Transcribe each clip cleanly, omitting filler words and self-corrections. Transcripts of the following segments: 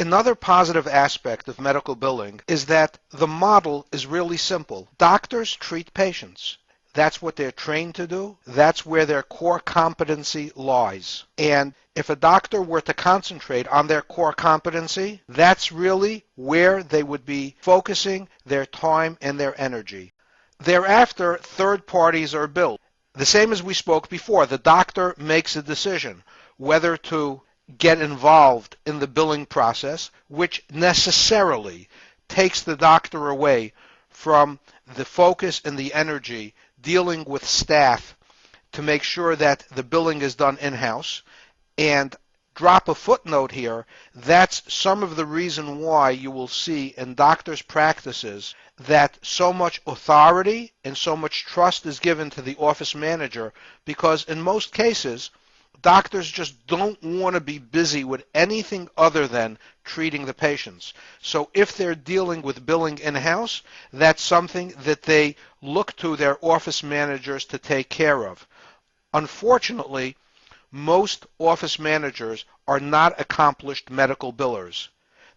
Another positive aspect of medical billing is that the model is really simple. Doctors treat patients. That's what they're trained to do. That's where their core competency lies. And if a doctor were to concentrate on their core competency, that's really where they would be focusing their time and their energy. Thereafter, third parties are billed. The same as we spoke before, the doctor makes a decision whether to get involved in the billing process, which necessarily takes the doctor away from the focus and the energy dealing with staff to make sure that the billing is done in-house. And drop a footnote here, that's some of the reason why you will see in doctors' practices that so much authority and so much trust is given to the office manager, because in most cases, doctors just don't want to be busy with anything other than treating the patients. So if they're dealing with billing in-house, that's something that they look to their office managers to take care of. Unfortunately, most office managers are not accomplished medical billers.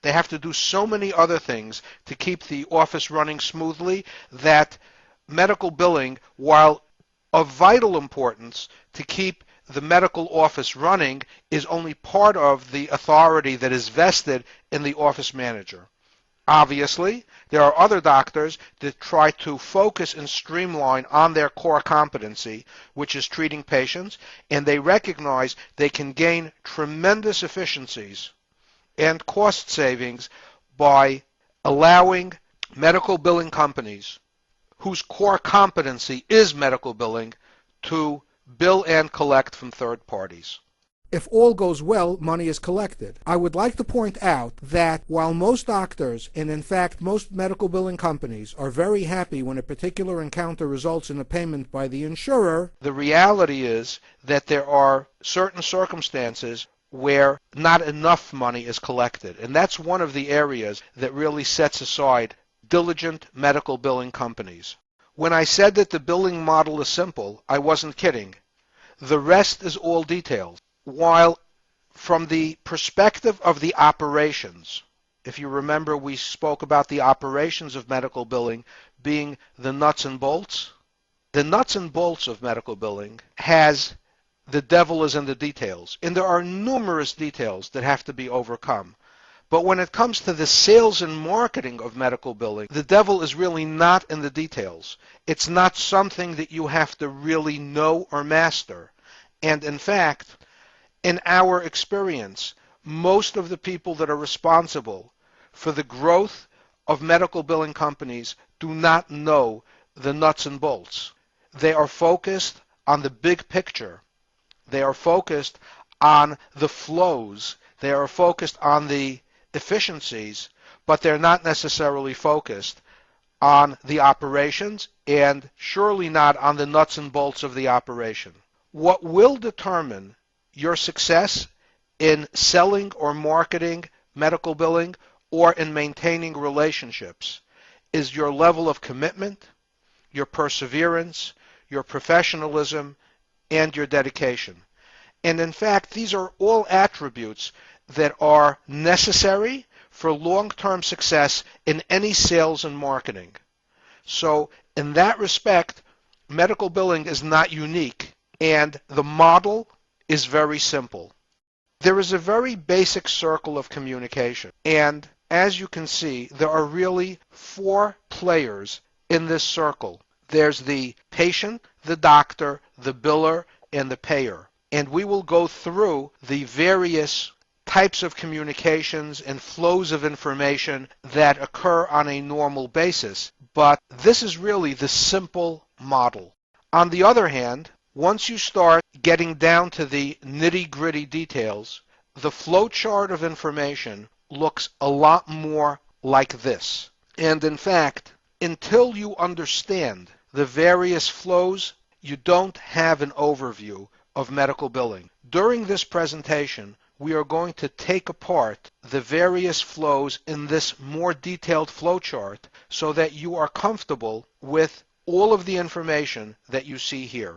They have to do so many other things to keep the office running smoothly that medical billing, while of vital importance to keep the medical office running, is only part of the authority that is vested in the office manager. Obviously, there are other doctors that try to focus and streamline on their core competency, which is treating patients, and they recognize they can gain tremendous efficiencies and cost savings by allowing medical billing companies whose core competency is medical billing to bill and collect from third parties. If all goes well, money is collected. I would like to point out that while most doctors, and in fact most medical billing companies, are very happy when a particular encounter results in a payment by the insurer, the reality is that there are certain circumstances where not enough money is collected. And that's one of the areas that really sets aside diligent medical billing companies. When I said that the billing model is simple, I wasn't kidding. The rest is all details. While from the perspective of the operations, if you remember we spoke about the operations of medical billing being the nuts and bolts, the nuts and bolts of medical billing has the devil is in the details. And there are numerous details that have to be overcome. But when it comes to the sales and marketing of medical billing, the devil is really not in the details. It's not something that you have to really know or master. And in fact, in our experience, most of the people that are responsible for the growth of medical billing companies do not know the nuts and bolts. They are focused on the big picture. They are focused on the flows. They are focused on the efficiencies, but they're not necessarily focused on the operations and surely not on the nuts and bolts of the operation. What will determine your success in selling or marketing medical billing or in maintaining relationships is your level of commitment, your perseverance, your professionalism, and your dedication. And in fact, these are all attributes that are necessary for long-term success in any sales and marketing. So in that respect, medical billing is not unique, and the model is very simple. There is a very basic circle of communication, and as you can see, there are really 4 players in this circle. There's the patient, the doctor, the biller, and the payer. And we will go through the various types of communications and flows of information that occur on a normal basis. But this is really the simple model. On the other hand, once you start getting down to the nitty-gritty details, the flowchart of information looks a lot more like this. And in fact, until you understand the various flows, you don't have an overview of medical billing. During this presentation, we are going to take apart the various flows in this more detailed flowchart so that you are comfortable with all of the information that you see here.